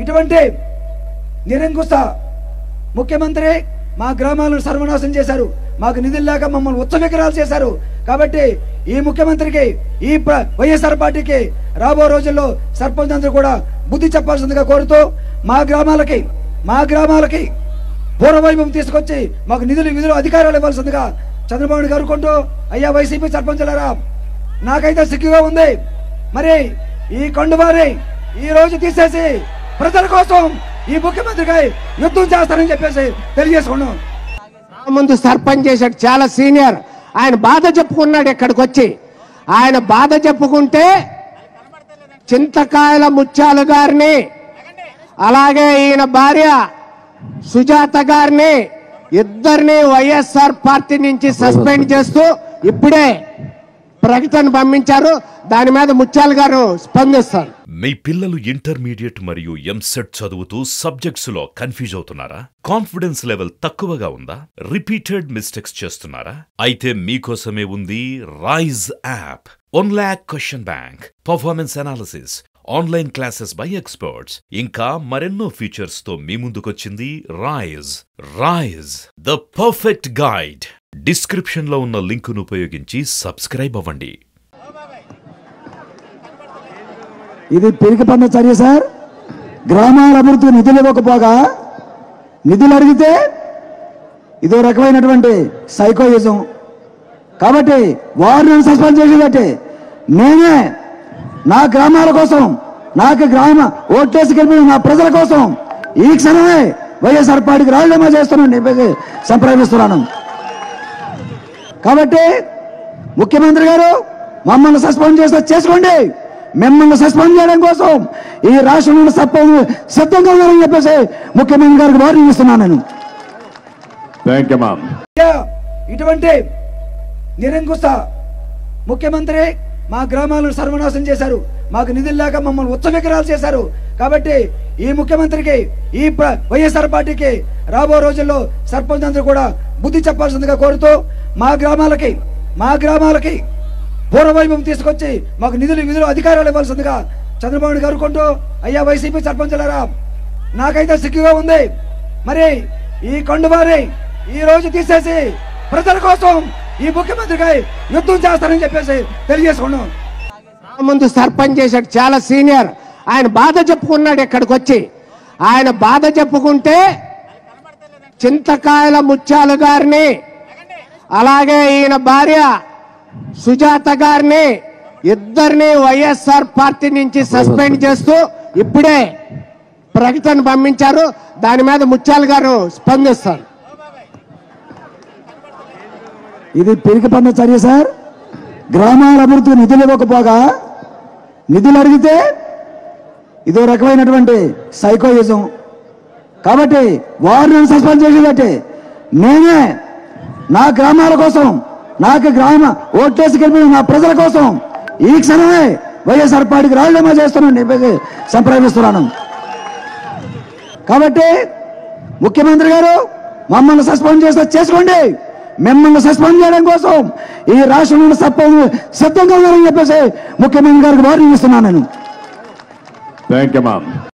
ఇటువంటి నిరంకుశ ముఖ్యమంత్రి మా గ్రామాలను సర్వనాశనం చేశారు. మాకు నిధులు లేక మమ్మల్ని ఉత్సవిగ్రహాలు చేశారు. కాబట్టి ఈ ముఖ్యమంత్రికి ఈ వైఎస్ఆర్ పార్టీకి రాబో రోజుల్లో సర్పంచ్ అందరూ కూడా బుద్ధి చెప్పాల్సిందిగా కోరుతూ మా గ్రామాలకి పూర్వవైభవం తీసుకొచ్చి మాకు నిధులు అధికారాలు ఇవ్వాల్సిందిగా చంద్రబాబు గారు కొంటూ అయ్యా వైసీపీ సర్పంచులారా నాకైతే సిగ్గుగా ఉంది. మరి ఈ కండువారి ఈ రోజు తీసేసి ప్రజల కోసం ఈ ముఖ్యమంత్రికి యుద్ధం చేస్తారని చెప్పేసి తెలియజేసుకున్నాం. ముందు సర్పంచ్ చేశాడు, చాలా సీనియర్. ఆయన బాధ చెప్పుకున్నాడు. ఇక్కడికి వచ్చి ఆయన బాధ చెప్పుకుంటే చింతకాయల ముత్యాలు గారిని అలాగే ఈయన భార్య సుజాత గారిని ఇద్దరిని వైఎస్ఆర్ పార్టీ నుంచి సస్పెండ్ చేస్తూ ఇప్పుడే ప్రకటన పంపించారు. దాని మీద ముత్యాలు గారు స్పందిస్తారు. మీ పిల్లలు ఇంటర్మీడియట్ మరియు ఎంసెట్ చదువుతూ సబ్జెక్ట్స్ లో కన్ఫ్యూజ్ అవుతున్నారా? కాన్ఫిడెన్స్ లెవెల్ తక్కువగా ఉందా? రిపీటెడ్ మిస్టేక్స్ చేస్తున్నారా? అయితే మీకోసమే ఉంది Rise app. 1 lakh question bank, performance analysis, online classes by experts, ఇంకా మరెన్నో ఫీచర్స్ తో మీ ముందుకొచ్చింది Rise the perfect guide. Description లో ఉన్న లింకును ఉపయోగించి సబ్స్క్రైబ్ అవ్వండి. ఇది పిరికిపన్న చర్య సార్. గ్రామాల అభివృద్ధి నిధులు ఇవ్వకపోగా నిధులు అడిగితే ఇదో రకమైనటువంటి సైకోయిజం. కాబట్టి వారిని సస్పెండ్ చేసేదట్టే నేనే నా గ్రామాల కోసం, నాకు గ్రామ ఓట్లేసి గెలిపిన నా ప్రజల కోసం ఈ క్షణమే వైఎస్ఆర్ పార్టీకి రాజీనామా చేస్తున్నాను సంప్రదిస్తున్నాను. కాబట్టి ముఖ్యమంత్రి గారు మమ్మల్ని సస్పెండ్ చేస్తే చేసుకోండి. మిమ్మల్ని సస్పెండ్ చేయడం కోసం ఈ రాష్ట్రంలో సిద్ధంగా ఉన్నారని చెప్పేసి ముఖ్యమంత్రి గారికి వార్నింగ్ ఇస్తున్నాను నేను. ఇటువంటి నిరంకుశ ముఖ్యమంత్రి మా గ్రామాలను సర్వనాశనం చేశారు. మాకు నిధులు లేక మమ్మల్ని ఉత్సవిగ్రహాలు చేశారు. కాబట్టి ఈ ముఖ్యమంత్రికి ఈ వైఎస్ఆర్ పార్టీకి రాబో రోజుల్లో సర్పంచ్ అందరూ కూడా బుద్ధి చెప్పాల్సిందిగా కోరుతూ మా గ్రామాలకి పూర్వవైభవం తీసుకొచ్చి మాకు నిధులు అధికారాలు ఇవ్వాల్సిందిగా చంద్రబాబు గారు కొంటూ అయ్యా వైసీపీ సర్పంచులారా నాకైతే సిగ్గుగా ఉంది. మరి ఈ కండువారి ఈ రోజు తీసేసి ప్రజల కోసం ఈ ముఖ్యమంత్రికి యుద్ధం చేస్తారని చెప్పేసి తెలియజేసుకున్నాం. ముందు సర్పంచ్ చేశాడు, చాలా సీనియర్. ఆయన బాధ చెప్పుకున్నాడు. ఇక్కడికి వచ్చి ఆయన బాధ చెప్పుకుంటే చింతకాయల ముత్యాలు గారిని అలాగే ఈయన భార్య సుజాత గారిని ఇద్దరిని వైఎస్ఆర్ పార్టీ నుంచి సస్పెండ్ చేస్తూ ఇప్పుడే ప్రకటన పంపించారు. దాని మీద ముత్యాలు గారు స్పందిస్తారు. ఇది పిరికిపన్న చర్య సార్. గ్రామాల అభివృద్ధి నిధులు ఇవ్వకపోగా నిధులు అడిగితే ఇదో రకమైనటువంటి సైకోయిజం. కాబట్టి వారిని సస్పెండ్ చేసేదట్టే నేనే నా గ్రామాల కోసం, నాకు గ్రామ ఓట్లేసి గెలిపిన నా ప్రజల కోసం ఈ క్షణమే వైఎస్ఆర్ పార్టీకి రాజీనామా చేస్తున్నాను సంప్రదిస్తున్నాను. కాబట్టి ముఖ్యమంత్రి గారు మమ్మల్ని సస్పెండ్ చేస్తే చేసుకోండి. మిమ్మల్ని సస్పెండ్ చేయడం కోసం ఈ రాష్ట్రంలో సిద్ధంగా ఉన్నారని చెప్పేసి ముఖ్యమంత్రి గారికి వార్నింగ్ ఇస్తున్నాను నేను.